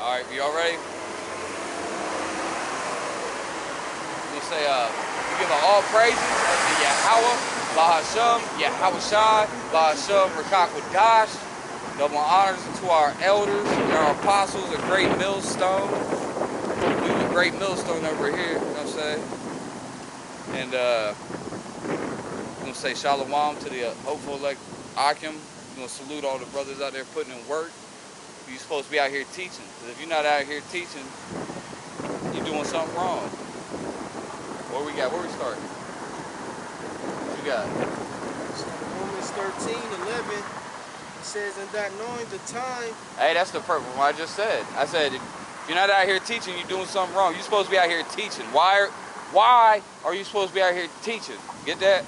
All right, you all ready? We'll say, we give all praises to Yahweh, Bahasham, Yahweh Shai, Bahasham, Rakakwadash. Double honors to our elders and our apostles, a great millstone. We have a great millstone over here, you know what I'm saying? And I'm going to say shalom to the hopeful elect Akim. I'm going to salute all the brothers out there putting in work. You're supposed to be out here teaching. Because if you're not out here teaching, you're doing something wrong. What we got? Where we starting? What you got? Romans 13:11. It says, and that knowing the time. Hey, that's the perfect one I just said. I said, if you're not out here teaching, you're doing something wrong. You're supposed to be out here teaching. Why are you supposed to be out here teaching? Get that?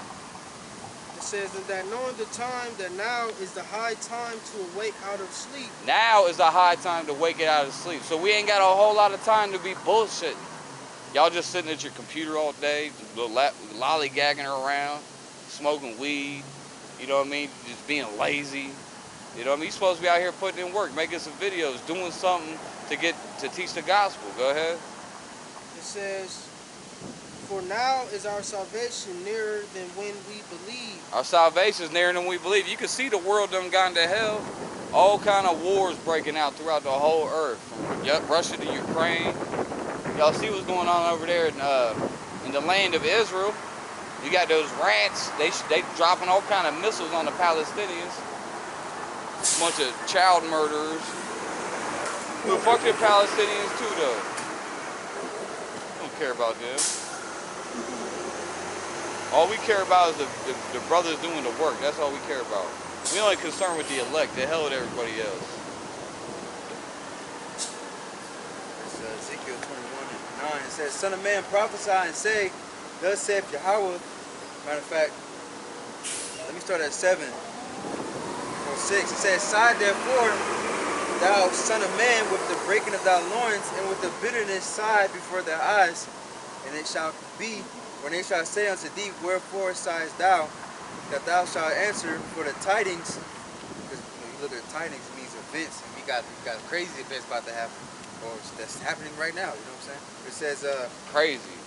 It says, and that knowing the time, that now is the high time to awake out of sleep. Now is the high time to wake it out of sleep. So we ain't got a whole lot of time to be bullshitting. Y'all just sitting at your computer all day, lollygagging around, smoking weed, you know what I mean? Just being lazy. You know what I mean? You're supposed to be out here putting in work, making some videos, doing something to teach the gospel. Go ahead. It says, for now is our salvation nearer than when we believe. Our salvation is nearer than we believe. You can see the world done gone to hell. All kind of wars breaking out throughout the whole earth, from Russia to Ukraine. Y'all see what's going on over there in the land of Israel? You got those rats. They dropping all kind of missiles on the Palestinians. A bunch of child murderers. Well, fuck the Palestinians too, though. Don't care about them. All we care about is the brothers doing the work. That's all we care about. We only concerned with the elect. The hell with everybody else. It's Ezekiel 21:9. It says, Son of man, prophesy and say, thus saith Yahweh. Matter of fact, let me start at 7 or 6. It says, sigh therefore, thou son of man, with the breaking of thy loins, and with the bitterness sigh before their eyes. And it shall be, when they shall say unto thee, wherefore sighest thou, that thou shalt answer for the tidings. Because when you look at the tidings, it means events, and we got crazy events about to happen, or that's happening right now. You know what I'm saying? It says, crazy.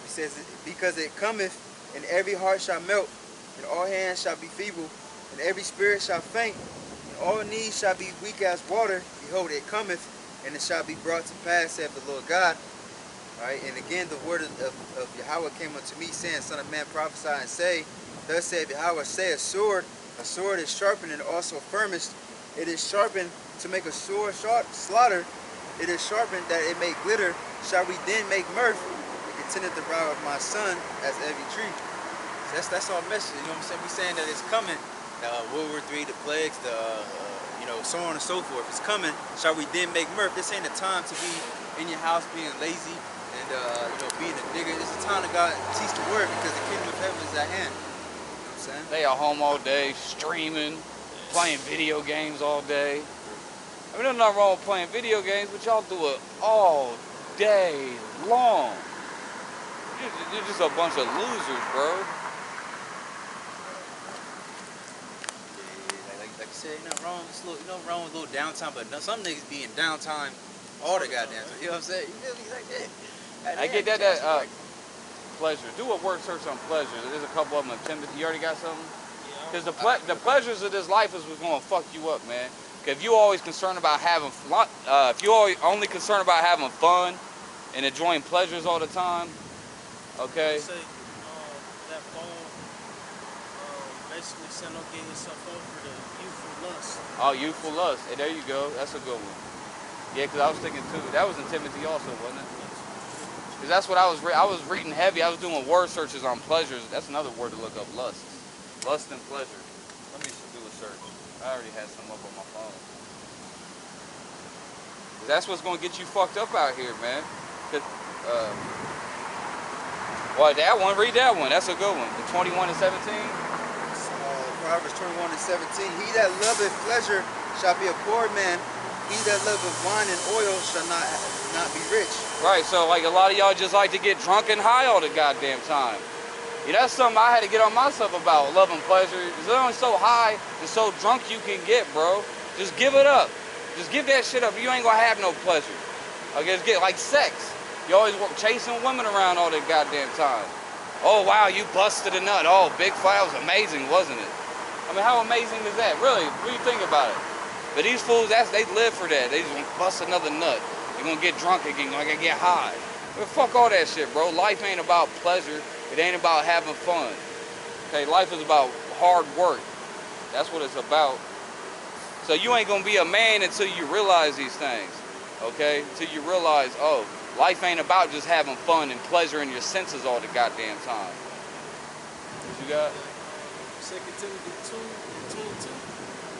It says, because it cometh, and every heart shall melt, and all hands shall be feeble, and every spirit shall faint, and all knees shall be weak as water. Behold, it cometh, and it shall be brought to pass, saith the Lord God. All right, and again the word of Yahweh came unto me, saying, Son of man, prophesy and say, thus saith Yahweh, say, a sword is sharpened and also firmest. It is sharpened to make a sore slaughter. It is sharpened that it may glitter. Shall we then make mirth? It contendeth the brow of my son as every tree. So that's our message. You know what I'm saying? We saying that it's coming. World War III, the plagues, so on and so forth. It's coming. Shall we then make mirth? This ain't the time to be in your house being lazy and being a nigga. It's the time to God teach the word, because the kingdom of heaven is at hand. You know what I'm saying? They are home all day, streaming, playing video games all day. I mean, there's nothing wrong with playing video games, but y'all do it all day long. You're just a bunch of losers, bro. Like I said, nothing wrong. It's wrong with a little downtime, but some niggas be in downtime all the goddamn time. You know what I'm saying? You feel me? Like that. I get that pleasure. Do a word search on pleasure. There's a couple of them. Timothy, you already got something? Because the pleasures of this life is what's going to fuck you up, man. Because if you always concerned about having fun, if you only concerned about having fun and enjoying pleasures all the time, okay? Say, that phone basically said don't get yourself over the youthful lust. Oh, youthful lust. Hey, there you go. That's a good one. Yeah, because I was thinking too. That was in Timothy also, wasn't it? Because that's what I was reading heavy. I was doing word searches on pleasures. That's another word to look up. Lust. Lust and pleasure. Let me do a search. I already had some up on my phone. Because that's what's going to get you fucked up out here, man. Well, that one, read that one. That's a good one. The 21 and 17. Proverbs 21 and 17. He that loveth pleasure shall be a poor man. He that loveth wine and oil shall not be rich. Right, so like a lot of y'all just like to get drunk and high all the goddamn time. Yeah, that's something I had to get on myself about, loving pleasure. It's only so high and so drunk you can get, bro. Just give it up. Just give that shit up. You ain't gonna have no pleasure. Okay, just get like sex. You always chasing women around all the goddamn time. Oh wow, you busted a nut. Oh, big fire was amazing, wasn't it? I mean, how amazing is that? Really, what do you think about it? But these fools, they live for that. They just gonna bust another nut. They're gonna get drunk again, gonna get high. But fuck all that shit, bro. Life ain't about pleasure. It ain't about having fun. Okay, life is about hard work. That's what it's about. So you ain't gonna be a man until you realize these things. Okay? Until you realize, oh, life ain't about just having fun and pleasure in your senses all the goddamn time. What you got? 2 Timothy 2 and 22.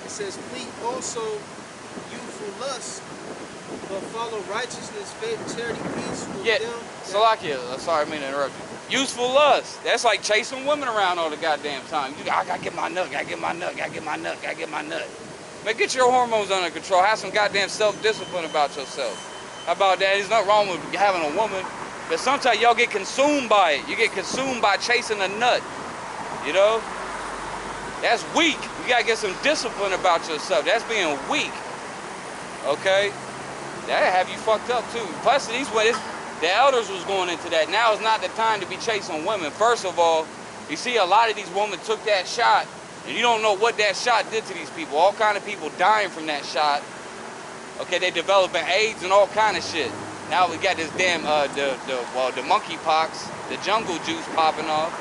It says, flee also youthful lust, but follow righteousness, faith, charity, peace with Yeah, them. Salakia, sorry, I mean to interrupt you. Useful lust. That's like chasing women around all the goddamn time. I gotta get my nut, gotta get my nut, gotta get my nut, gotta get my nut. Man, get your hormones under control. Have some goddamn self-discipline about yourself. How about that? There's nothing wrong with having a woman, but sometimes y'all get consumed by it. You get consumed by chasing a nut. You know? That's weak. You gotta get some discipline about yourself. That's being weak. Okay? That'll have you fucked up too. Plus, the elders was going into that. Now is not the time to be chasing women. First of all, you see a lot of these women took that shot, and you don't know what that shot did to these people. All kind of people dying from that shot. Okay, they developing AIDS and all kind of shit. Now we got this damn the monkey pox, the jungle juice popping off.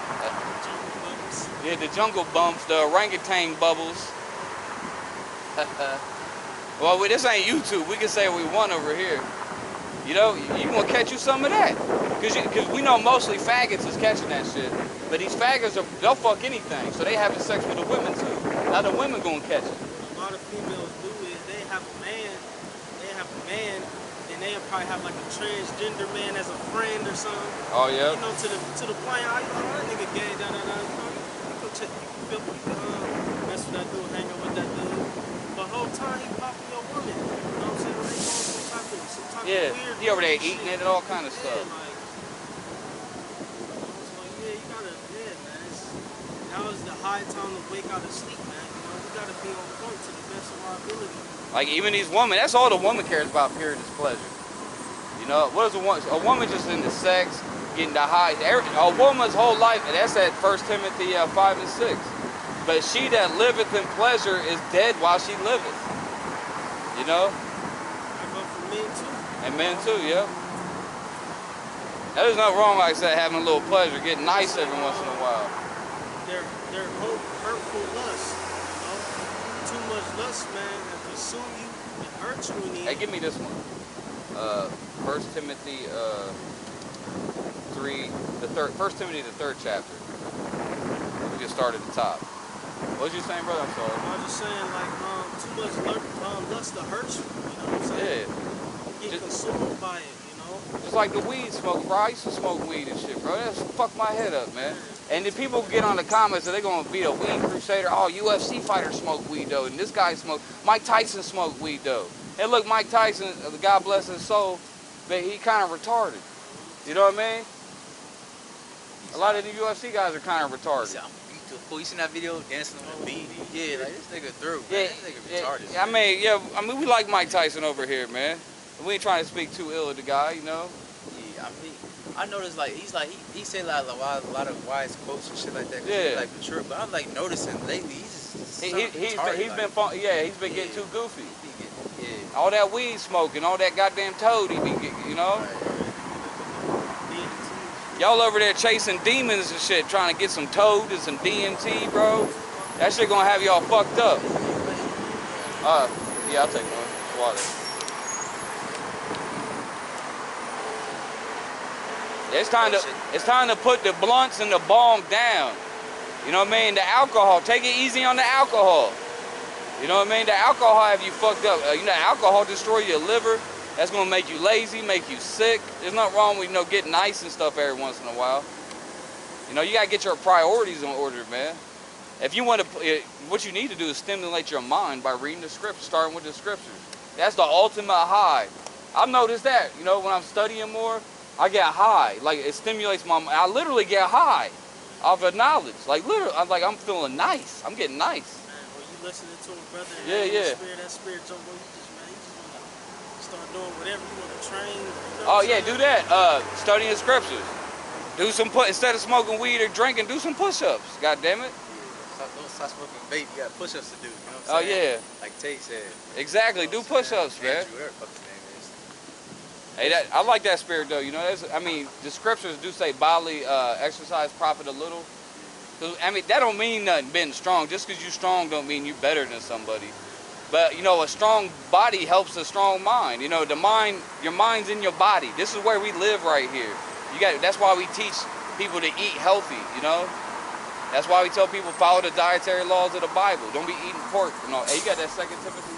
Yeah, the jungle bumps, the orangutan bubbles. Well, this ain't YouTube. We can say what we want over here. You know, you gonna catch you some of that. Because we know mostly faggots is catching that shit. But these faggots, they'll fuck anything. So they having sex with the women too. Now the women gonna catch it. What a lot of females do is they have a man, and they'll probably have like a transgender man as a friend or something. Oh yeah. You know, to the point, oh, that nigga gay, da da da. You go check, you mess with that dude, hanging with that dude. But the whole time he popping your woman. You know what I'm saying? They going some type of weird. He over there eating shit. it and all kind of stuff. Yeah, like, yeah, you gotta, man. Now is the high time to wake out of sleep, man. You know, we gotta be on point to the best of our ability. Like even these women, that's all the woman cares about, period, is pleasure. You know, what is a woman just into sex, getting the high. A woman's whole life, and that's at 1 Timothy 5 and 6. But she that liveth in pleasure is dead while she liveth. You know? I go for men too. And men too, yeah. There's nothing wrong, like I said, having a little pleasure, getting nice every once in a while. They're hurtful lust, you know? Too much lust, man, will consume you and hurt you in the end. Hey, give me this one. 1 Timothy 1 Timothy the 3rd chapter. We just start at the top. What was you saying, brother? I'm sorry. I was just saying, like, too much lust to hurt you, you know what I'm saying? Yeah. You get consumed by it, you know? Just like the weed smoke, bro. I used to smoke weed and shit, bro. That's fucked my head up, man. And then people get on the comments and they're gonna be a weed crusader. Oh, UFC fighters smoke weed though, and this guy smoked. Mike Tyson smoked weed though. And look, Mike Tyson, God bless his soul, but he kind of retarded. You know what I mean? A lot of the UFC guys are kind of retarded. You seen that video dancing on the beat? Yeah, like this nigga through. Yeah, This nigga retarded. I mean, we like Mike Tyson over here, man. We ain't trying to speak too ill of the guy, you know. Yeah, I mean, I noticed like he said like a lot of wise quotes and shit like that. Yeah. He's like mature, but I'm like noticing lately he's just He's been getting too goofy. Yeah. All that weed smoking, all that goddamn toad he be getting, you know. Y'all over there chasing demons and shit, trying to get some toad and some DMT, bro. That shit gonna have y'all fucked up. Yeah, I'll take one. Water. It's time to put the blunts and the bong down. You know what I mean? The alcohol. Take it easy on the alcohol. You know what I mean? The alcohol have you fucked up. You know, alcohol destroy your liver. That's gonna make you lazy, make you sick. There's nothing wrong with, you know, getting nice and stuff every once in a while. You know, you gotta get your priorities in order, man. If you want to, what you need to do is stimulate your mind by reading the scriptures, starting with the scriptures. That's the ultimate high. I've noticed that, you know, when I'm studying more, I get high. Like, it stimulates my mind. I literally get high off of knowledge. Like, literally, I'm feeling nice. I'm getting nice. Man, when you listening to a brother, Yeah. that spirit jump on you, just start doing whatever you want to train. You know Oh what I'm yeah, saying? do that. Studying scriptures. Do some instead of smoking weed or drinking, do some push-ups. God damn it. Yeah, don't stop smoking vape. You got push-ups to do. You know what Oh I'm saying? yeah, Like Tate said. exactly. Do push-ups, man. Andrew, whatever the fuck his name is. Hey, I like that spirit though. You know, I mean, the scriptures do say bodily exercise profit a little. 'Cause, I mean, that don't mean nothing being strong. Just because you strong don't mean you better than somebody. But you know, a strong body helps a strong mind. You know, the mind, your mind's in your body. This is where we live right here. That's why we teach people to eat healthy. You know, that's why we tell people follow the dietary laws of the Bible. Don't be eating pork. You know, hey, you got that 2 Timothy?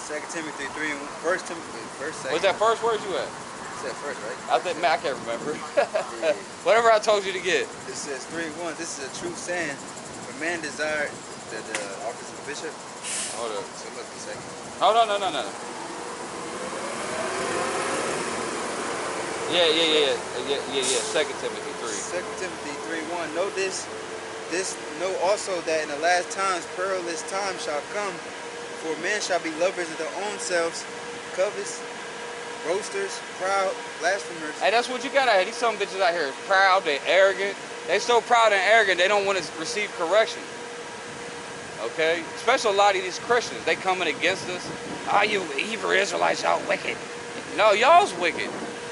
2 Timothy 3 and 1 Timothy, first, second. What's that first word you at? It said first, right? I think, man, I can't remember. Yeah. Whatever I told you to get. It says 3:1. This is a true saying. If a man desired the office of bishop, Hold up. so look a second. Oh, no. Yeah. 2 Timothy 3. 2 Timothy 3:1. Know this know also that in the last times perilous times shall come, for men shall be lovers of their own selves, covetous, boasters, proud, blasphemers. Hey, that's what you got out here. These some bitches out here proud, they arrogant. They so proud and arrogant, they don't want to receive correction. Okay? Especially a lot of these Christians, they coming against us. Ah, you Hebrew Israelites, y'all wicked. No, y'all's wicked.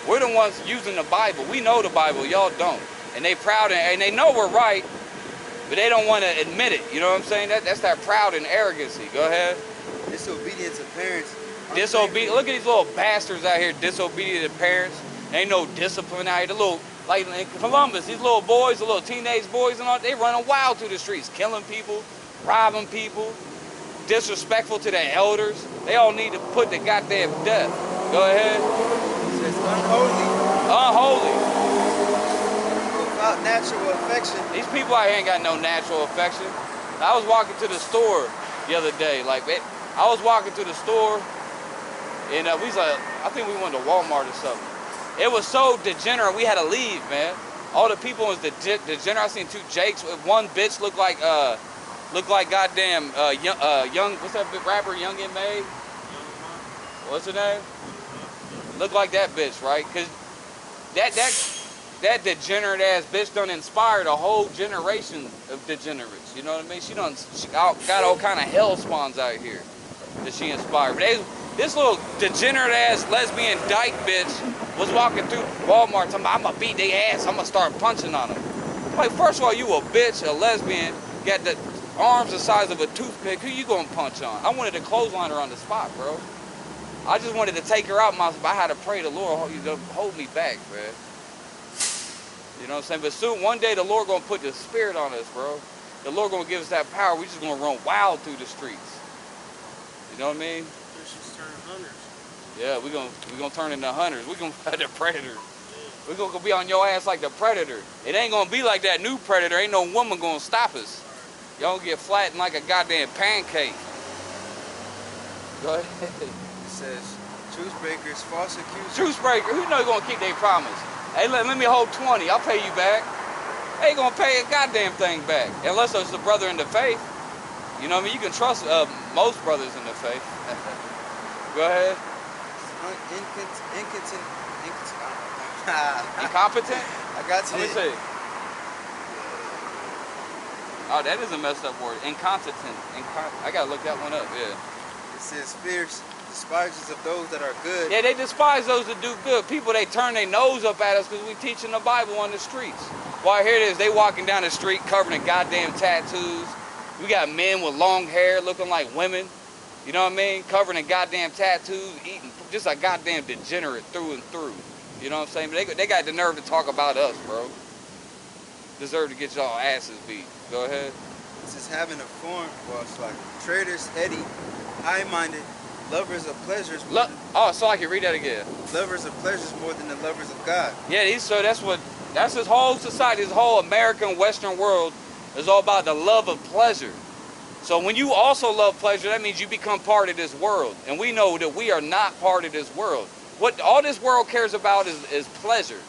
We're the ones using the Bible. We know the Bible, y'all don't. And they proud and they know we're right, but they don't want to admit it. You know what I'm saying? That's that proud and arrogancy. Go ahead. Disobedience of parents. Disobedient. Look at these little bastards out here disobedient to parents. Ain't no discipline out here. The little, like in Columbus, these little boys, the little teenage boys and all, they running wild through the streets, killing people, robbing people, disrespectful to their elders. They all need to put the goddamn death. Go ahead. It says unholy, Unholy. without natural affection. These people out here ain't got no natural affection. I was walking to the store the other day. I was walking to the store, and we was like, I think we went to Walmart or something. It was so degenerate, we had to leave, man. All the people was degenerate. I seen two Jakes. One bitch looked like goddamn young. What's that rapper? Young and May. What's her name? Looked like that bitch, right? Cause that degenerate ass bitch done inspired a whole generation of degenerates. You know what I mean? She got all kind of hell spawns out here that she inspired. But this little degenerate ass lesbian dyke bitch was walking through Walmart talking about, I'm gonna beat their ass, I'm gonna start punching on them. Like, first of all, you a bitch, a lesbian, got the arms the size of a toothpick, who you gonna punch on? I wanted to clothesline her on the spot, bro. I just wanted to take her out, I had to pray the Lord, hold me back, man. You know what I'm saying? But soon, one day, the Lord gonna put the spirit on us, bro. The Lord gonna give us that power. We just gonna run wild through the streets. You know what I mean? Christians turn hunters. Yeah, we gonna turn into hunters. We gonna be the predator. We gonna be on your ass like the predator. It ain't gonna be like that new predator. Ain't no woman gonna stop us. Y'all gonna get flattened like a goddamn pancake. Go ahead. It says truth breakers, false accusers. Truth breaker. Who know gonna keep their promise? Hey, let me hold 20. I'll pay you back. They ain't gonna pay a goddamn thing back unless it's a brother in the faith. You know what I mean? You can trust most brothers in the faith. Go ahead. Incompetent? I got to Let me see. Oh, that is a messed up word. Incontinent. I gotta look that one up, yeah. It says fierce, despisers of those that are good. Yeah, they despise those that do good. People, they turn their nose up at us because we teaching the Bible on the streets. Why, here it is, they walking down the street covered in goddamn tattoos. We got men with long hair looking like women. You know what I mean? Covered in goddamn tattoos, eating, just a goddamn degenerate through and through. You know what I'm saying? But they got the nerve to talk about us, bro. Deserve to get y'all asses beat. Go ahead. This is having a form, well, it's like traitors, heady, high-minded, lovers of pleasures. Oh, so I can read that again. Lovers of pleasures more than the lovers of God. Yeah, so that's his whole society, his whole American Western world is all about the love of pleasure. So when you also love pleasure, that means you become part of this world. And we know that we are not part of this world. What all this world cares about is pleasure,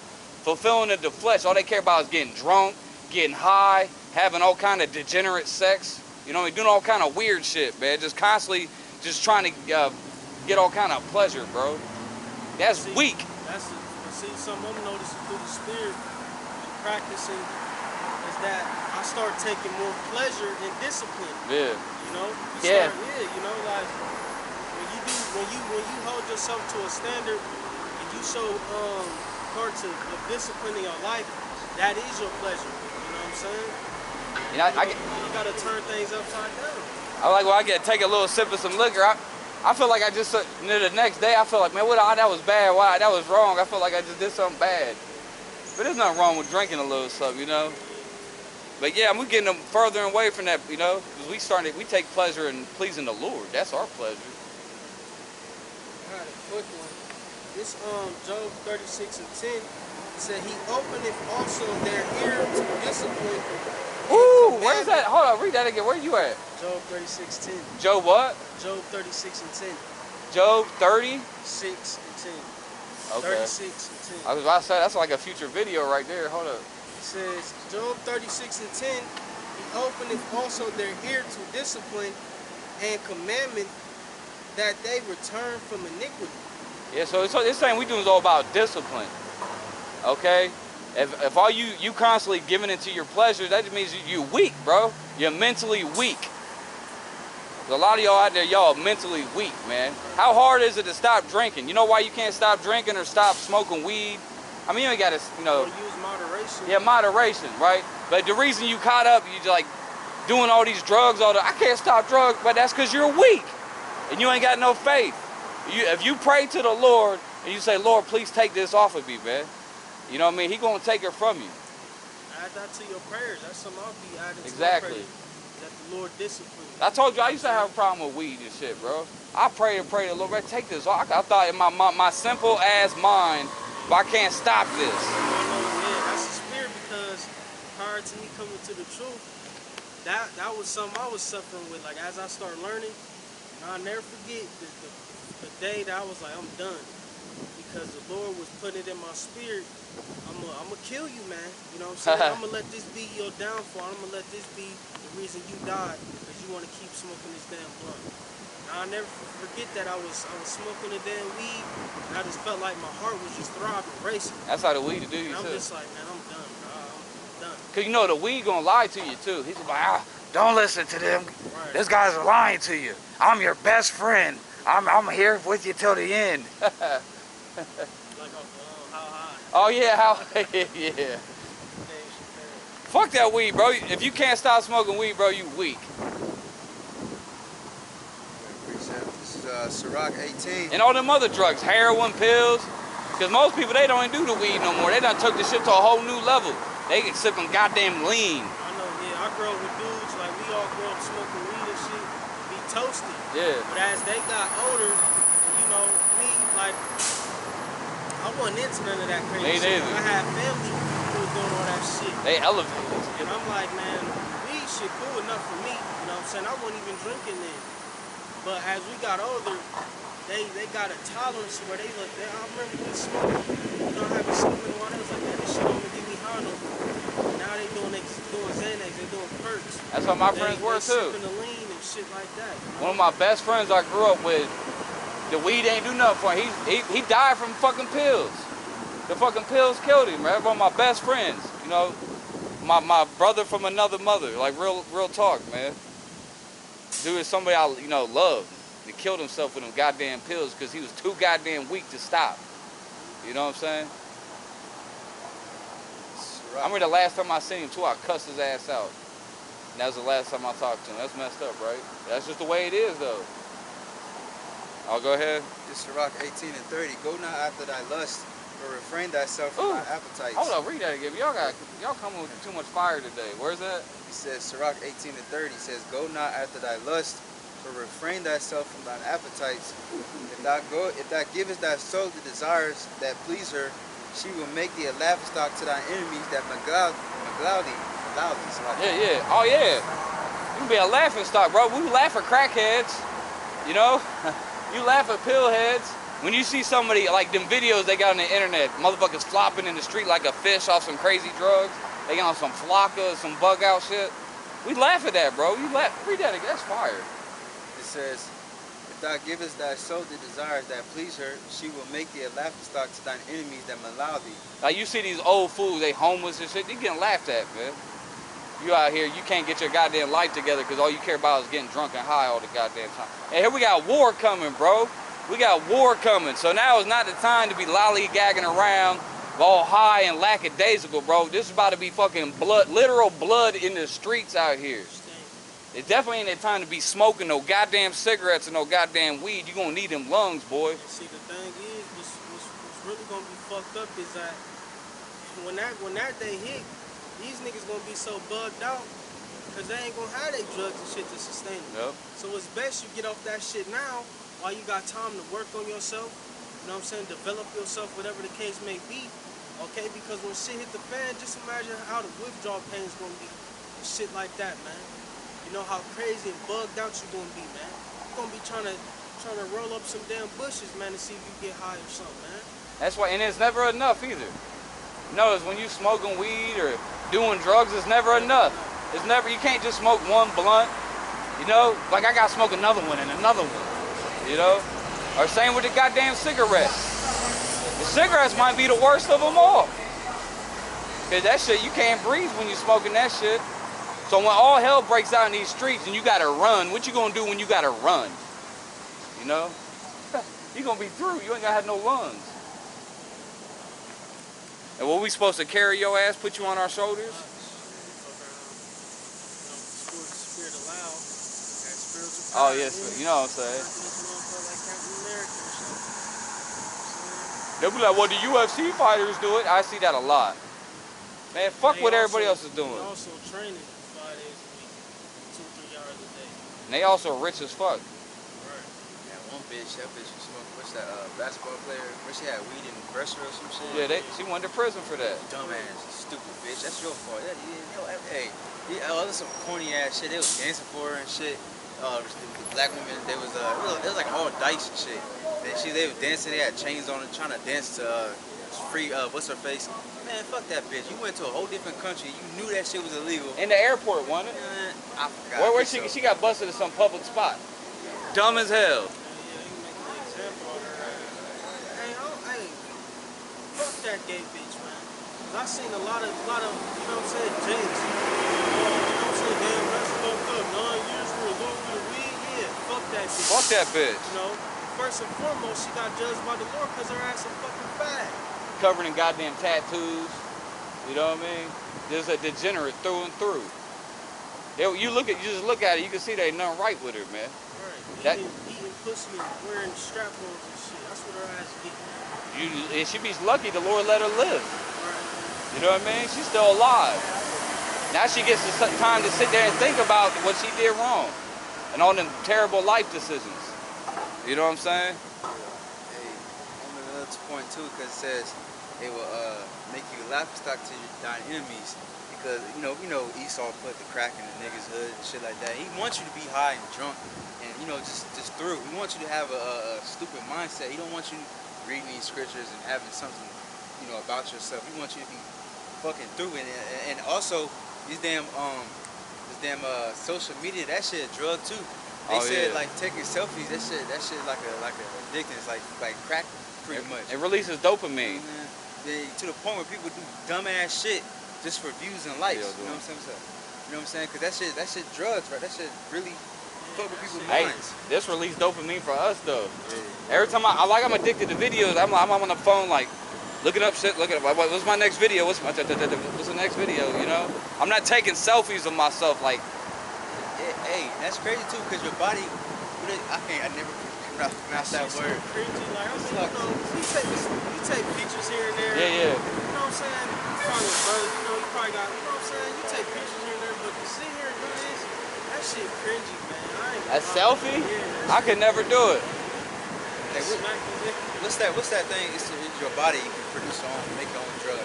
fulfilling the flesh. All they care about is getting drunk, getting high, having all kind of degenerate sex. You know, doing all kind of weird shit, man. Just constantly just trying to get all kind of pleasure, bro. That's See, weak. See, something I'm noticing through the spirit and practicing is that I start taking more pleasure in discipline. Yeah. You know? Yeah. You know, like when you hold yourself to a standard and you show parts of discipline in your life, that is your pleasure. You know what I'm saying? You know, you gotta turn things upside down. I like when I take a little sip of some liquor. I feel like I just the next day I feel like, man, that was bad. Why that was wrong. I feel like I just did something bad. But there's nothing wrong with drinking a little something, you know. But yeah, we're getting them further away from that, you know, because we take pleasure in pleasing the Lord. That's our pleasure. I had a quick one. This Job 36:10 said he openeth also their ear to discipline. Ooh, where's that? Hold on, read that again. Where you at? Job 36:10. Job what? Job 36:10. Job 30? 6:10. Okay. 36:10. I was about to say, that's like a future video right there. Hold up. It says, Job 36:10, he openeth also their ear to discipline and commandment that they return from iniquity. Yeah, so this thing we do is all about discipline. Okay? If all you constantly giving into your pleasures, that just means you're weak, bro. You're mentally weak. A lot of y'all out there, y'all are mentally weak, man. How hard is it to stop drinking? You know why you can't stop drinking or stop smoking weed? I mean, you ain't got to, you know. Or use moderation. Yeah, moderation, right? But the reason you caught up, you like doing all these drugs, I can't stop drugs, but that's because you're weak and you ain't got no faith. If you pray to the Lord and you say, Lord, please take this off of me, man. You know what I mean? He gonna take it from you. Add that to your prayers. That's something I'll be adding to Exactly. my prayers. That the Lord discipline. I told you I used to have a problem with weed and shit, bro. I pray to the Lord, man, take this off. I thought in my simple ass mind, but I can't stop this. Yeah, that's the spirit, because prior to me coming to the truth, that was something I was suffering with. Like, as I start learning, I'll never forget the day that I was like, I'm done. Because the Lord was putting it in my spirit. I'm gonna kill you, man. You know what I'm saying? I'm gonna let this be your downfall. I'm gonna let this be the reason you died, because you want to keep smoking this damn blunt. And I'll never forget that I was smoking the damn weed, and I just felt like my heart was just throbbing, racing. That's how the weed do you And I'm too. just like, man, I'm done, bro. I'm done. Cause you know the weed gonna lie to you too. He's like, don't listen to them. Right. These guys are lying to you. I'm your best friend. I'm here with you till the end. Like, how high? Oh yeah, how? Yeah. Fuck that weed, bro. If you can't stop smoking weed, bro, you weak. This is Ciroc 18. And all them other drugs, heroin, pills. Because most people, they don't even do the weed no more. They done took this shit to a whole new level. They get sipping goddamn lean. I know, yeah. I grew up with dudes, like, we all grew up smoking weed and shit, be toasted. Yeah. But as they got older, you know, me, like, I wasn't into none of that crazy Me shit. neither. I had family who was doing all that shit. They elevated. And I'm like, man, weed shit cool enough for me. You know what I'm saying? I wasn't even drinking then. But as we got older, they got a tolerance where they look, I remember we smoked, you know, having something in the water. I was like, man, this shit don't even get me high no more. Now they doing Xanax, they doing perks. That's what my friends were too. Sipping the lean and shit like that. You know? One of my best friends I grew up with, the weed ain't do nothing for him. He died from fucking pills. The fucking pills killed him, man. One of my best friends, you know, my brother from another mother, like real talk, man. Dude is somebody I, you know, loved. He killed himself with them goddamn pills because he was too goddamn weak to stop. You know what I'm saying? I remember the last time I seen him too, I cussed his ass out. And that was the last time I talked to him. That's messed up, right? That's just the way it is, though. I'll go ahead. This Ciroc 18 and 30. Go not after thy lust, but refrain thyself from thy appetites. Hold on, read that again. Y'all coming with too much fire today. Where's that? He says, Ciroc 18 and 30 says, Go not after thy lust, but refrain thyself from thine appetites. If thou givest thy soul the desires that please her, she will make thee a laughingstock to thy enemies that beguile thee. Yeah. Oh, yeah. You can be a laughing stock, bro. We laugh at crackheads, you know? You laugh at pillheads. When you see somebody, like them videos they got on the internet, motherfuckers flopping in the street like a fish off some crazy drugs. They got on some flocka, some bug out shit. We laugh at that, bro. Read that again. That's fire. It says, If If thou givest thy soul the desires that please her, she will make thee a laughingstock to thine enemies that malign thee. Like you see these old fools, they homeless and shit, they getting laughed at, man. You out here, you can't get your goddamn life together because all you care about is getting drunk and high all the goddamn time. And here we got war coming, bro. We got war coming. So now is not the time to be lollygagging around all high and lackadaisical, bro. This is about to be fucking blood, literal blood in the streets out here. It definitely ain't that time to be smoking no goddamn cigarettes and no goddamn weed. You gonna need them lungs, boy. See, the thing is, what's really gonna be fucked up is that when that day hit, these niggas gonna be so bugged out because they ain't gonna have their drugs and shit to sustain them. Yep. So it's best you get off that shit now while you got time to work on yourself. You know what I'm saying? Develop yourself, whatever the case may be. Okay, because when shit hit the fan, just imagine how the withdrawal pain is gonna be. And shit like that, man. You know how crazy and bugged out you gonna be, man. You're gonna be trying to roll up some damn bushes, man, to see if you get high or something, man. That's why, and it's never enough either. Notice when you smoking weed or doing drugs, it's never enough. It's never, you can't just smoke one blunt, you know? Like I gotta smoke another one and another one, you know? Or same with the goddamn cigarettes. The cigarettes might be the worst of them all. Cause that shit, you can't breathe when you're smoking that shit. So when all hell breaks out in these streets and you gotta run, what you gonna do when you gotta run? You know? You gonna be through, you ain't gonna have no lungs. And what we supposed to carry your ass, put you on our shoulders? Oh yes, you know what I'm saying. They'll be like, well, the UFC fighters do it. I see that a lot. Man, fuck what everybody else is doing. They also training 5 days a week, 2-3 hours a day. And they also rich as fuck. Right. Yeah, one bitch, that bitch was smoking, what's that, basketball player? Where she had weed in the dresser or some shit? Yeah, she went to prison for that. Dumbass, stupid bitch. That's your fault. Hey, that's some corny ass shit. They was dancing for her and shit. The black women, it was like all dice and shit. They was dancing. They had chains on, trying to dance to free. What's her face? Man, fuck that bitch. You went to a whole different country. You knew that shit was illegal. In the airport, wasn't it? I forgot. Where she got busted at some public spot. Dumb as hell. Yeah, you make an example of her. Hey, fuck that gay bitch, man. 'Cause I seen a lot of, you know what I'm saying, jakes. You know what I'm saying, damn, that's fucked up. 9 years for a little bit of weed, yeah, fuck that bitch. Fuck that bitch. You know, first and foremost, she got judged by the Lord because her ass a fucking fag. Covered in goddamn tattoos. You know what I mean? Just a degenerate through and through. You just look at it, you can see there ain't nothing right with her, man. Right. Eating pussy and wearing strap-ons and shit. That's what her ass getting. And she be lucky the Lord let her live. Right. You know what I mean? She's still alive. Now she gets the time to sit there and think about what she did wrong. And all them terrible life decisions. You know what I'm saying? Hey, I'm another point too, because it says it will make you laughingstock to thine enemies. Because you know Esau put the crack in the niggas' hood and shit like that. He wants you to be high and drunk, and just through. He wants you to have a stupid mindset. He don't want you reading these scriptures and having something about yourself. He wants you to be fucking through it. And also this damn social media, that shit a drug too. They said like taking selfies, that shit like a addiction. It's like crack pretty much. It releases dopamine. To the point where people do dumbass shit just for views and likes. You know what I'm saying? You know what I'm saying? Because that shit drugs, right? That shit really fuck with people's minds. This released dopamine for us though. Yeah. Every time I'm addicted to videos. I'm on the phone like looking up shit. What's my next video? What's the next video? You know? I'm not taking selfies of myself like. Hey, that's crazy too, because your body. I never pronounce that word. Crazy, like you take pictures here and there. Yeah. You know what I'm saying? You probably got, you know what I'm saying? You take pictures here and there, but to sit here and do this, that shit cringy, man. A selfie? I could never do it. Hey, what's that thing? It's your body. You can produce your own, make your own drug.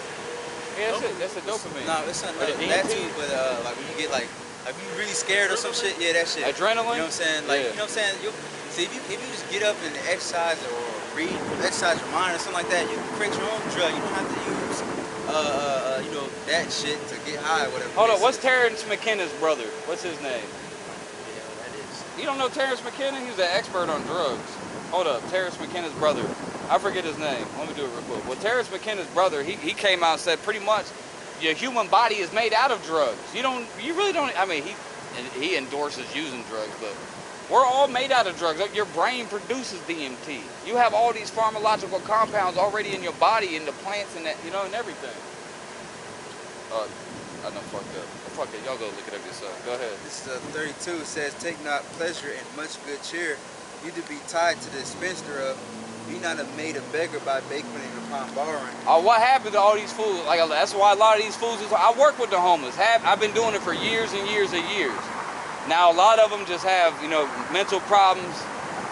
Yeah, that's a dopamine. No, it's not that too. But like when you get like you really scared or some shit, yeah, that shit. Adrenaline. You know what I'm saying? Like you know what I'm saying? See, if you just get up and exercise or exercise your mind or something like that, you can create your own drug. You don't have to use that shit to get high or whatever. Hold on, what's Terrence McKenna's brother? What's his name? Yeah, that is. You don't know Terrence McKenna? He was an expert on drugs. Hold up, Terrence McKenna's brother. I forget his name. Let me do it real quick. Well, Terrence McKenna's brother, he came out and said pretty much your human body is made out of drugs. You really don't, I mean, he endorses using drugs, but we're all made out of drugs. Your brain produces DMT. You have all these pharmacological compounds already in your body, in the plants and that, you know, and everything. I know, fucked up. Fuck it, y'all go look it up yourself. Go ahead. This is 32. It says, take not pleasure in much good cheer. You to be tied to the spinster of. Be not made a beggar by banqueting upon borrowing. What happened to all these fools? Like, that's why a lot of these fools I work with the homeless. I've been doing it for years and years and years. Now a lot of them just have, you know, mental problems.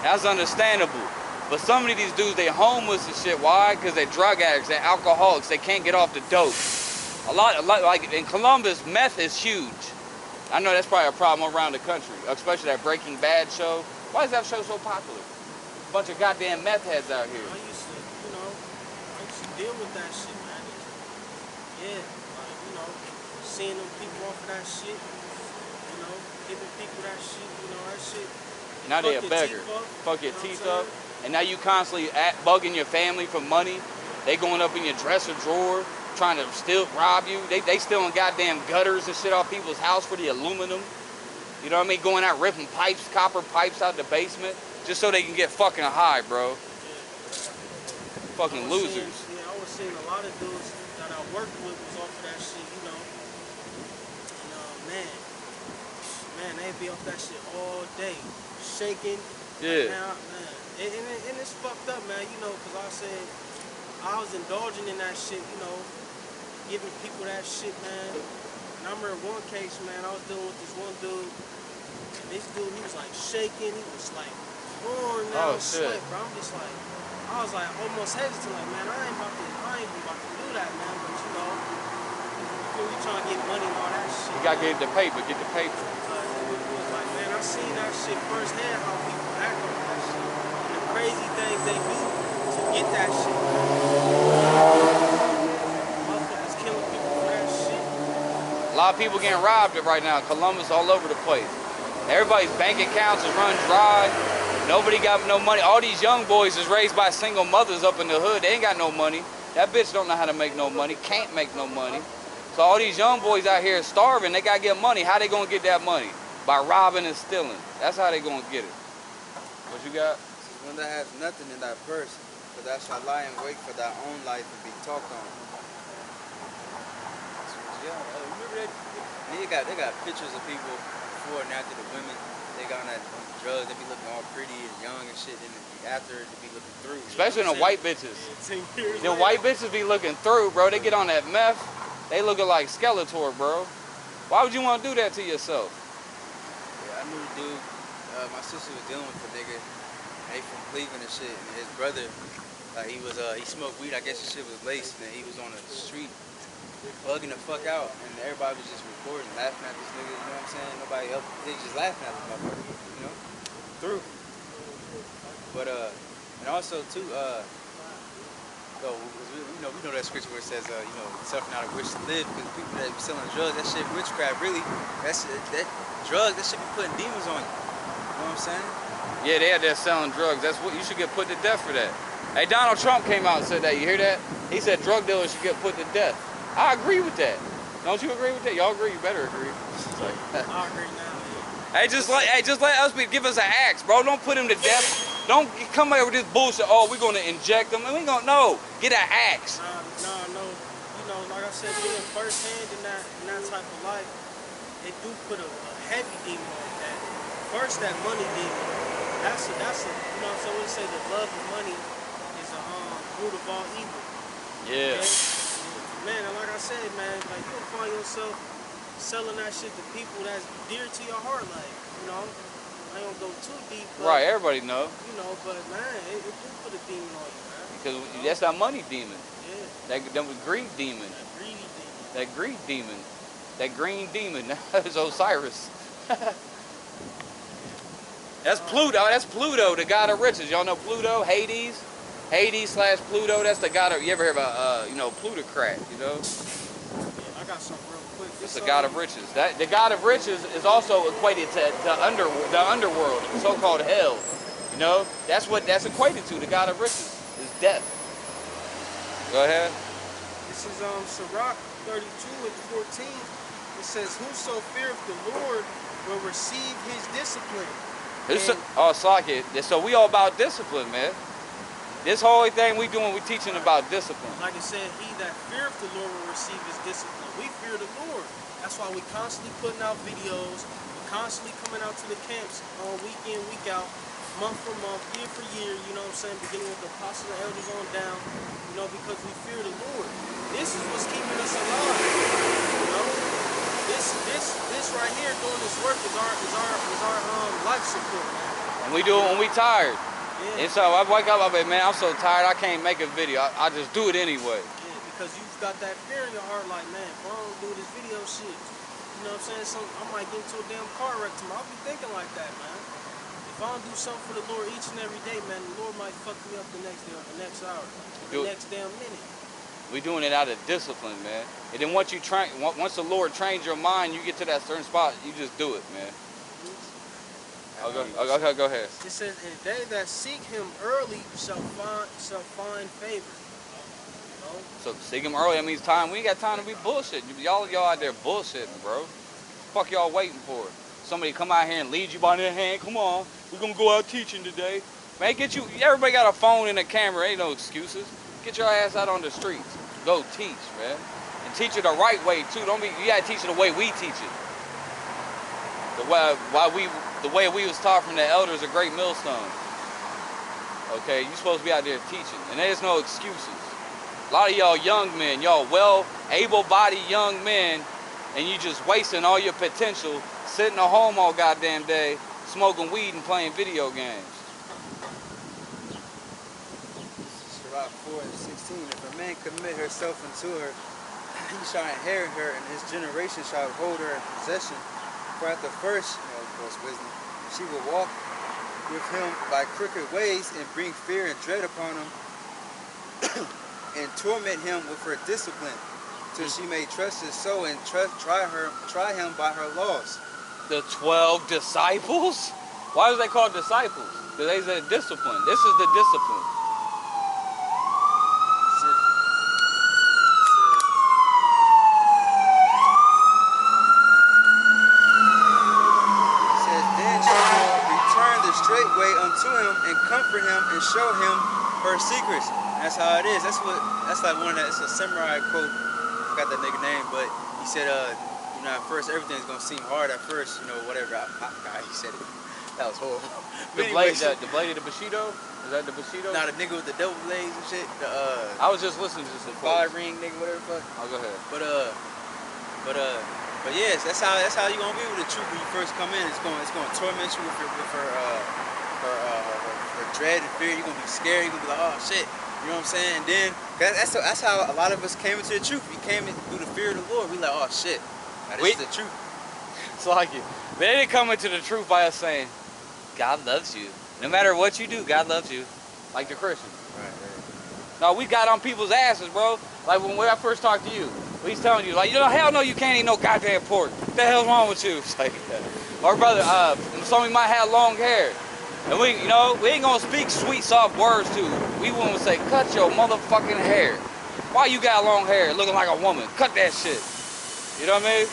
That's understandable. But some of these dudes, they homeless and shit. Why? Because they're drug addicts, they're alcoholics, they can't get off the dope. A lot, like in Columbus, meth is huge. I know that's probably a problem around the country, especially that Breaking Bad show. Why is that show so popular? A bunch of goddamn meth heads out here. I used to deal with that shit, man. Yeah, like, you know, seeing them people off of that shit, you know, giving people that shit, you know, that shit. Now they a beggar. Fuck your teeth up. And now you constantly bugging your family for money. They going up in your dresser drawer, trying to still rob you. They stealing goddamn gutters and shit off people's house for the aluminum. You know what I mean? Going out ripping pipes, copper pipes out the basement, just so they can get fucking high, bro. Fucking losers. I was seeing a lot of dudes that I worked with was off of that shit, you know. And man, they be off that shit all day, shaking. Yeah. Man, and it's fucked up, man. You know, because I was indulging in that shit, you know, giving people that shit, man. And I remember one case, man, I was dealing with this one dude. And this dude, he was like shaking. He was like pouring down sweat, bro. I'm just like, I was like almost hesitant, like, man, I ain't even about to do that, man. But you know, we trying to get money and all that shit. You gotta get the paper, get the paper. But it was like, man, I seen that shit firsthand, how people act on that shit. And the crazy things they do to get that shit. Motherfuckers killing people for that shit. A lot of people getting robbed right now. Columbus, all over the place. Everybody's bank accounts is run dry. Nobody got no money. All these young boys is raised by single mothers up in the hood. They ain't got no money. That bitch don't know how to make no money. Can't make no money. So all these young boys out here starving. They gotta get money. How they gonna get that money? By robbing and stealing. That's how they gonna get it. What you got? One that has nothing in thy purse, but thou shalt lie in wait for thy own life and be talked on. Yeah, remember that? They got pictures of people before and after the women. They got on that drugs. They be looking all pretty and young and shit. And after they be looking through. Especially the white bitches. 10 years The later. white bitches be looking through, bro. They get on that meth. They looking like Skeletor, bro. Why would you want to do that to yourself? Yeah, I knew the dude. My sister was dealing with the nigga. He from Cleveland and shit. And his brother, he smoked weed. I guess his shit was laced. And he was on the street bugging the fuck out. And everybody was just recording, laughing at this nigga. You know what I'm saying? Nobody else. They just laughing at the motherfucker. You know? Through. But and also too, we know that scripture where it says, suffering out of which to live, because people that be selling drugs, that shit witchcraft, really, that drugs, that shit be putting demons on you. You know what I'm saying? Yeah, they out there selling drugs. That's what you should get put to death for that. Hey, Donald Trump came out and said that. You hear that? He said drug dealers should get put to death. I agree with that. Don't you agree with that? Y'all agree? You better agree. I agree now. Hey, just let us give us an axe, bro. Don't put him to death. Don't come here with this bullshit. Oh, we're gonna inject them. We ain't gonna know. Get an axe. No. You know, like I said, being firsthand in that type of life, it do put a heavy demon on that. First, that money demon. That's a you know, so we say the love of money is a root of all evil. Yeah. Okay? Man, and like I said, man, like you'll find yourself selling that shit to people that's dear to your heart, like, you know. I ain't gonna go too deep. But, Right, everybody know. You know, but man, it do put a demon on you, man. Because that's that money demon. Yeah. That greed demon. That greedy demon. That greed demon. That green demon. That's Osiris. That's Pluto. That's Pluto, the god of riches. Y'all know Pluto? Hades? Hades / Pluto. That's the god of. You ever hear about Plutocrat? You know? Yeah, like got something real quick. It's the God of riches. The God of riches is also equated to the underworld, the so-called hell. You know, that's what that's equated to. The God of riches is death. Go ahead. This is Sirach 32 and 14. It says, "Whoso feareth the Lord will receive his discipline." Oh, Slaki. So we all about discipline, man. This whole thing we doing, we teaching about discipline. Like I said, he that feareth the Lord will receive his discipline. We fear the Lord. That's why we constantly putting out videos. We constantly coming out to the camps on week in, week out, month for month, year for year. You know what I'm saying? Beginning with the apostles and elders on down. You know, because we fear the Lord. This is what's keeping us alive. You know, this right here doing this work is our life support, man. And we do it when we tired. Yeah. And so I wake up, I be, man, I'm so tired, I can't make a video. I just do it anyway. Yeah, because you've got that fear in your heart, like, man, if I don't do this video shit, you know what I'm saying? So I might get into a damn car wreck tomorrow. I'll be thinking like that, man. If I don't do something for the Lord each and every day, man, the Lord might fuck me up the next day or the next hour, the next damn minute. We doing it out of discipline, man. And then once the Lord trains your mind, you get to that certain spot, you just do it, man. Go ahead. It says, "And they that seek him early shall find favor." You know? So seek him early, that means time. We ain't got time to be bullshitting. Y'all out there bullshitting, bro. Fuck y'all waiting for? Somebody come out here and lead you by the hand. Come on, we're gonna go out teaching today. Man, everybody got a phone and a camera, ain't no excuses. Get your ass out on the streets. Go teach, man. And teach it the right way too. You gotta teach it the way we teach it. The way we was taught from the elders of Great Millstone. Okay, you supposed to be out there teaching. And there's no excuses. A lot of y'all young men, y'all able-bodied young men, and you just wasting all your potential, sitting at home all goddamn day, smoking weed and playing video games. Sirach 4 and 16. If a man commit herself unto her, he shall inherit her, and his generation shall hold her in possession. For at the first, of course, wisdom, she will walk with him by crooked ways and bring fear and dread upon him and torment him with her discipline till she may trust his soul and try him by her laws. The 12 disciples? Why is they called disciples? Because they said discipline. This is the discipline. Straight way unto him and comfort him and show him her secrets. That's how it is. That's like one of that. It's a samurai quote. I forgot that nigga name, but he said, you know, at first everything's gonna seem hard at first. You know, whatever. He said it. That was horrible. The blade of the Bushido? Is that the Bushido? Nah, the nigga with the double blades and shit. I was just listening to this. Fire ring nigga, whatever the fuck. I'll go ahead. But yes, that's how you gonna be with the truth when you first come in. It's gonna torment you with her dread and fear. You're gonna be scared. You're gonna be like, oh shit, you know what I'm saying? And then that's how a lot of us came into the truth. We came in through the fear of the Lord. We like, oh shit, this is the truth. It's like it. They didn't come into the truth by us saying, God loves you. No matter what you do, God loves you. Like the Christians. Right. No, we got on people's asses, bro. Like when I first talked to you. He's telling you, like, hell no, you can't eat no goddamn pork. What the hell's wrong with you? It's like, our brother, some of you might have long hair. And we ain't gonna speak sweet, soft words to you. We want to say, cut your motherfucking hair. Why you got long hair looking like a woman? Cut that shit. You know what I mean?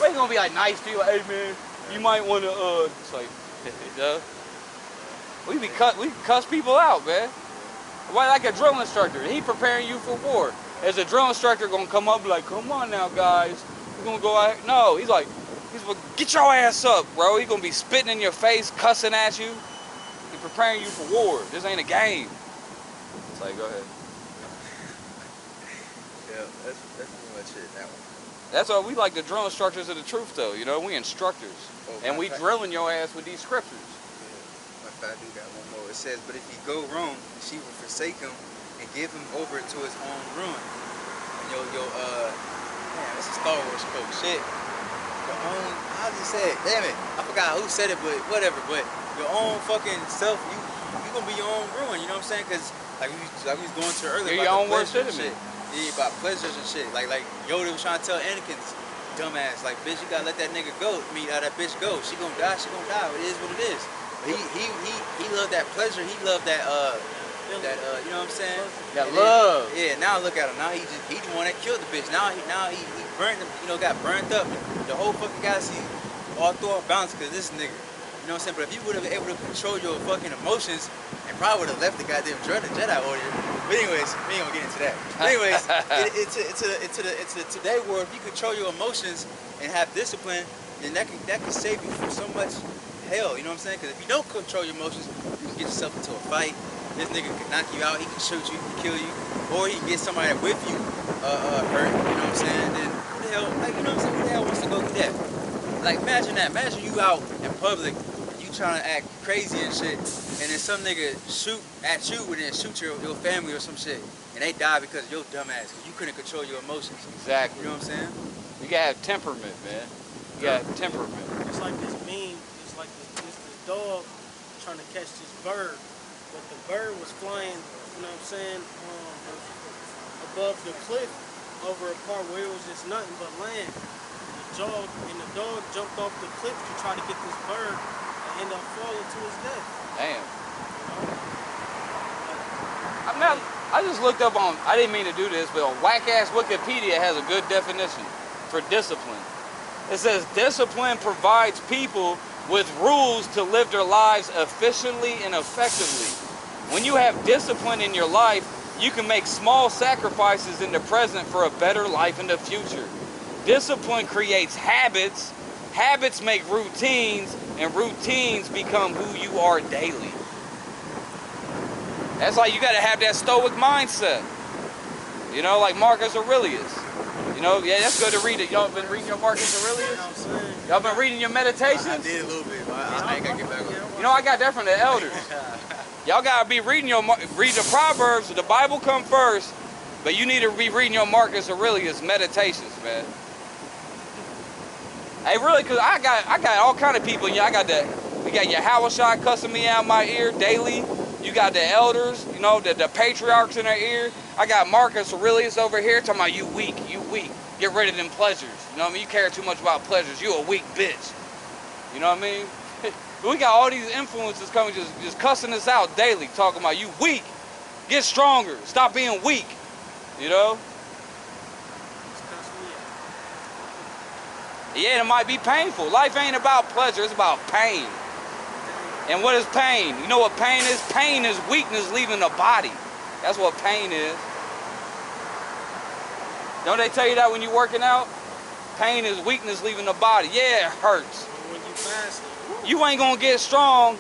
We ain't gonna be like nice to you, like, hey man, you might want to, it's like, you know? We cuss people out, man. Why, like a drill instructor, he preparing you for war. Is a drill instructor gonna come up and be like, come on now guys, we're gonna go out? No, he's like, get your ass up, bro. He's gonna be spitting in your face, cussing at you. He's preparing you for war. This ain't a game. It's like, go ahead. Yeah, that's pretty much it, that one. That's why we like the drill instructors of the truth though, you know, we instructors. And we drilling your ass with these scriptures. Yeah, if I do got one more. It says, but if he go wrong, she will forsake him and give him over to his own ruin. And man, this is Star Wars quote. Shit. Your own, how does he say it? Damn it. I forgot who said it, but whatever. But your own fucking self, you gonna be your own ruin, you know what I'm saying? Because like we was going to earlier. You're your own worst enemy. Yeah, about pleasures and shit. Like Yoda was trying to tell Anakin's dumbass, like, bitch, you gotta let that nigga go. I mean, that bitch go. She gonna die. She gonna die. It is what it is. But he loved that pleasure. He loved that you know what I'm saying? That And love. Then, yeah. Now look at him. Now he the one that killed the bitch. Now he burned him. You know, got burnt up. The whole fucking galaxy all threw off balance because this nigga. You know what I'm saying? But if you would have been able to control your fucking emotions, and probably would have left the goddamn Jedi Order. But anyways, we ain't gonna get into that. But anyways, into the today world, if you control your emotions and have discipline, then that can save you from so much hell. You know what I'm saying? Because if you don't control your emotions, you can get yourself into a fight. This nigga can knock you out. He can shoot you. He can kill you, or he can get somebody with you hurt. You know what I'm saying? Then who the hell, like, you know what I'm saying? Who the hell wants to go through that? Like, imagine that. Imagine you out in public, you trying to act crazy and shit, and then some nigga shoot at you and then shoot your family or some shit, and they die because of your dumb ass, because you couldn't control your emotions. Exactly. You know what I'm saying? You gotta have temperament, man. You gotta have temperament. It's like this meme. It's like this dog trying to catch this bird, but the bird was flying. You know what I'm saying? Above the cliff, over a part where it was just nothing but land. The dog jumped off the cliff to try to get this bird and end up falling to his death. Damn. You know? I just looked up on, I didn't mean to do this, but on whack-ass Wikipedia has a good definition for discipline. It says, discipline provides people with rules to live their lives efficiently and effectively. When you have discipline in your life, you can make small sacrifices in the present for a better life in the future. Discipline creates habits, habits make routines, and routines become who you are daily. That's like, you gotta have that stoic mindset. You know, like Marcus Aurelius. You know, yeah, that's good to read it. Y'all been reading your Marcus Aurelius? Y'all been reading your meditations? I did a little bit, but I ain't gonna get back on it. You know, I got that from the elders. Y'all gotta be reading read the Proverbs. The Bible come first, but you need to be reading your Marcus Aurelius meditations, man. Hey, really, cause I got all kind of people. Yeah, we got Yahushua cussing me out my ear daily. You got the elders, you know, the patriarchs in their ear. I got Marcus Aurelius over here talking about you weak. Get rid of them pleasures. You know what I mean? You care too much about pleasures. You a weak bitch. You know what I mean? We got all these influences coming just cussing us out daily, talking about you weak. Get stronger. Stop being weak. You know? Yeah, it might be painful. Life ain't about pleasure, it's about pain. And what is pain? You know what pain is? Pain is weakness leaving the body. That's what pain is. Don't they tell you that when you're working out? Pain is weakness leaving the body. Yeah, it hurts. When you fasting. You ain't gonna get strong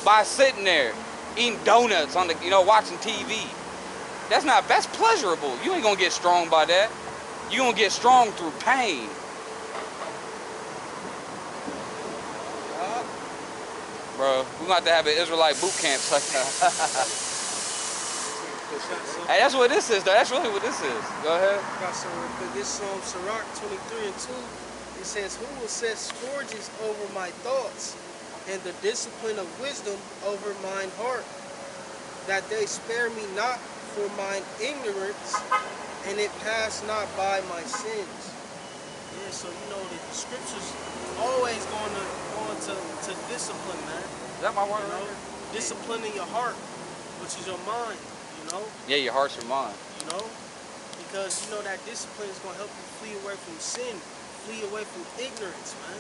by sitting there eating donuts on the, you know, watching TV. That's pleasurable. You ain't gonna get strong by that. You gonna get strong through pain. Bro, we're gonna have to have an Israelite boot camp like that. Hey, that's what this is, though. That's really what this is. Go ahead. Got some real quick. This Sirach 23:2. It says, "Who will set scourges over my thoughts, and the discipline of wisdom over mine heart, that they spare me not for mine ignorance, and it pass not by my sins." Yeah, so you know that the scriptures always going to discipline, man. Is that my word? You know, disciplining your heart, which is your mind. You know. Yeah, your heart's your mind. You know, because you know that discipline is gonna help you flee away from sin, flee away from ignorance, man.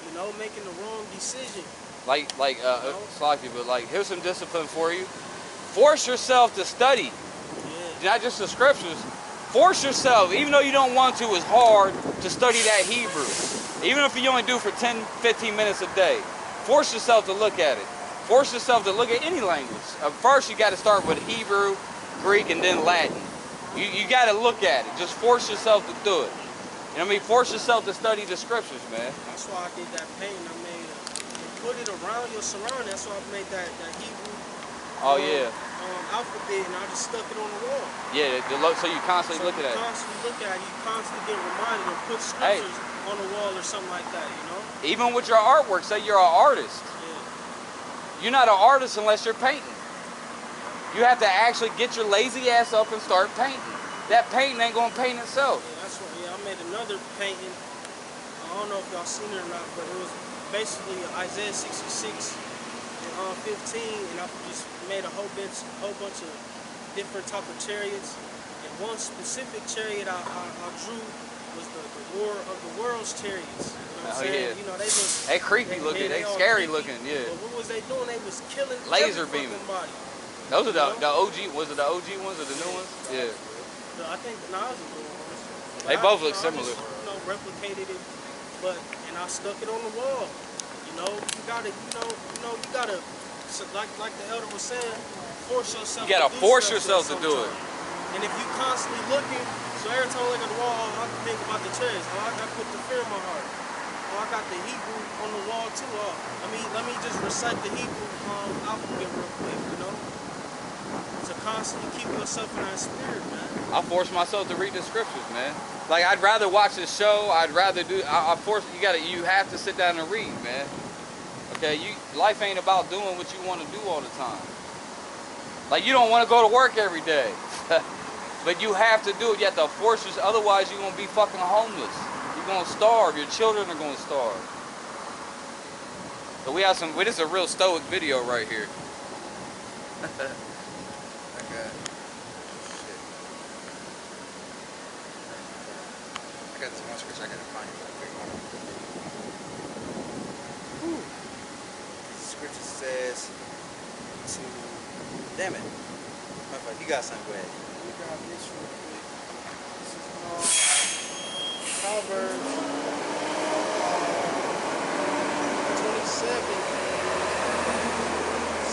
You know, making the wrong decision. Sloppy, but like, here's some discipline for you. Force yourself to study. Yeah. Not just the scriptures. Force yourself, even though you don't want to, it's hard to study that Hebrew. Even if you only do for 10, 15 minutes a day. Force yourself to look at it. Force yourself to look at any language. First, you got to start with Hebrew, Greek, and then Latin. You got to look at it. Just force yourself to do it. You know what I mean? Force yourself to study the scriptures, man. That's why I did that painting. I made put it around your surrounding. That's why I made that Hebrew. Alphabet, and I just stuck it on the wall. Yeah, so you constantly look at it. You constantly look at it. You constantly get reminded and put scriptures on the wall or something like that. You know. Even with your artwork, say you're an artist. You're not an artist unless you're painting. You have to actually get your lazy ass up and start painting. that painting ain't gonna paint itself. Yeah, that's right. Yeah, I made another painting. I don't know if y'all seen it or not, but it was basically Isaiah 66 and 15, and I just made a whole bunch of different type of chariots. And one specific chariot I drew was the war of the world's chariots. You know what I'm saying? Yeah. You know, they look They creepy looking, they all scary creepy, looking, yeah. But what was they doing? They was killing Laser every beaming. fucking body. Those are You the OG, was it the OG ones or the new ones? Yeah. I think the Nas is doing ones. They both look similar. I just, replicated it, and I stuck it on the wall. You gotta, you gotta, so like the elder was saying, force yourself. You gotta to do force stuff yourself to do it. sometimes. And if you constantly looking, so every time I look at the wall, I can think about the chairs. Oh, I got to put the fear in my heart. Oh, I got the Hebrew on the wall too. Oh, let me just recite the Hebrew alphabet real quick. To constantly keep yourself in that spirit, man. I force myself to read the scriptures, man. Like I'd rather watch this show. I'd rather do. You have to sit down and read, man. Okay, life ain't about doing what you want to do all the time. Like you don't want to go to work every day, but you have to do it. You have to force yourself. Otherwise, you're gonna be fucking homeless. You're gonna starve. Your children are gonna starve. So we have some. This is a real stoic video right here. I got this one scripture I gotta find it real quick. The scripture says to, damn it, motherfucker, you got something, go ahead. Let me grab this real quick. This is Proverbs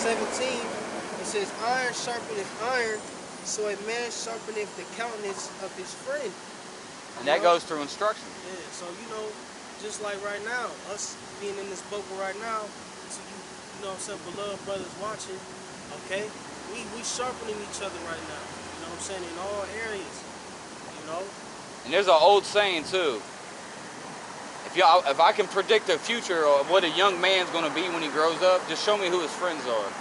27:17. It says, iron sharpeneth iron, so a man sharpeneth the countenance of his friend. And that goes through instruction. Yeah, so just like right now, us being in this bubble right now, so you know what I'm saying, beloved brothers watching, okay? We sharpening each other right now. You know what I'm saying? In all areas. And there's an old saying too. If I can predict the future of what a young man's gonna be when he grows up, just show me who his friends are.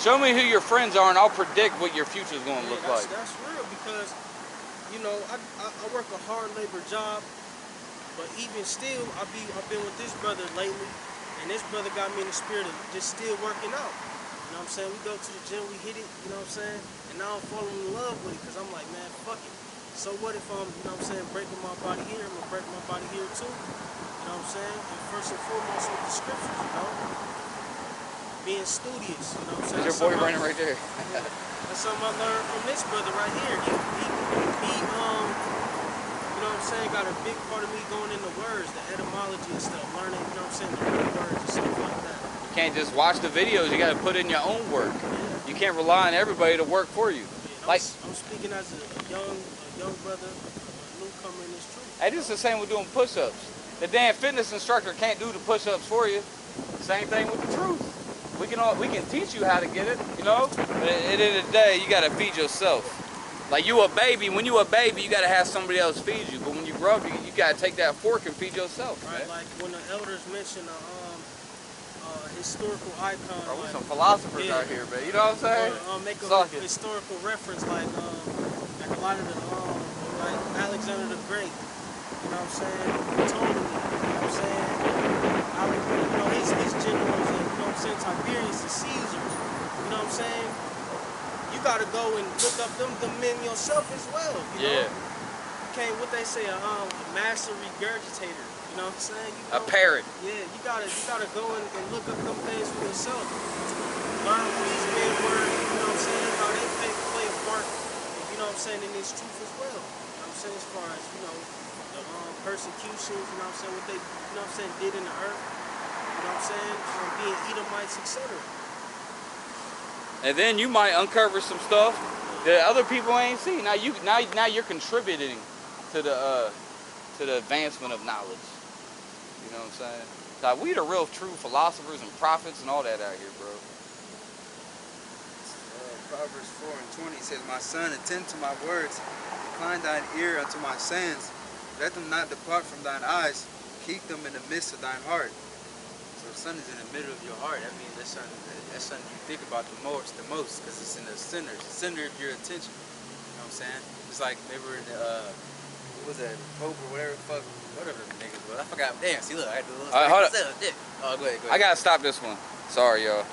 Show me who your friends are, and I'll predict what your future is gonna look like. That's real because I work a hard labor job, but even still, I've been with this brother lately, and this brother got me in the spirit of just still working out. You know what I'm saying? We go to the gym, we hit it, you know what I'm saying? And now I'm falling in love with it because I'm like, man, fuck it. So what if I'm, you know what I'm saying, breaking my body here, I'm going to break my body here too. You know what I'm saying? And first and foremost with the scriptures, being studious, you know what I'm saying? There's your boy running right there. That's something I learned from this brother right here. He you know what I'm saying, got a big part of me going into words, the etymology and stuff, learning, you know what I'm saying, the real words and stuff like that. You can't just watch the videos, you gotta put in your own work. Yeah. You can't rely on everybody to work for you. Yeah, I'm speaking as a young brother, a newcomer in this truth. Hey, this is the same with doing push-ups. The damn fitness instructor can't do the push-ups for you. Same thing with the truth. We can teach you how to get it, But at the end of the day, you gotta feed yourself. Like you a baby, when you a baby, you gotta have somebody else feed you. But when you grow up, you gotta take that fork and feed yourself. Right, Man. like when the elders mention historical icon. Bro, we like, some philosophers out here, man. You know what I'm saying? Or, make a historical reference, like a lot of the like Alexander the Great. You know what I'm saying? Ptolemy. You know what I'm saying? His generals, and you know what I'm saying? Tiberius, the Caesars. You know what I'm saying? You gotta go and look up them men yourself as well. You know? Can't what they say, a master regurgitator. You know what I'm saying? A parrot. Yeah, you gotta go and look up them things for yourself. Learn who these men were, you know what I'm saying, how they play a part, you know what I'm saying, in this truth as well. You know what I'm saying, as far as, the persecutions, you know what I'm saying, what they, you know what I'm saying, did in the earth, you know what I'm saying, being Edomites, etc. And then you might uncover some stuff that other people ain't seen. Now you're contributing to the advancement of knowledge. You know what I'm saying? Like, we the real true philosophers and prophets and all that out here, bro. Proverbs 4:20 says, my son, attend to my words, incline thine ear unto my sayings, let them not depart from thine eyes, keep them in the midst of thine heart. So the sun is in the middle of your heart. That means that's something you think about the most, because it's in the center of your attention. You know what I'm I'm saying? It's like they were in the, What was that? Pope or whatever the fuck. whatever the niggas was. I forgot. Damn, see, look, I had to Hold up. Oh, go ahead, go ahead. I gotta stop this one. Sorry, y'all.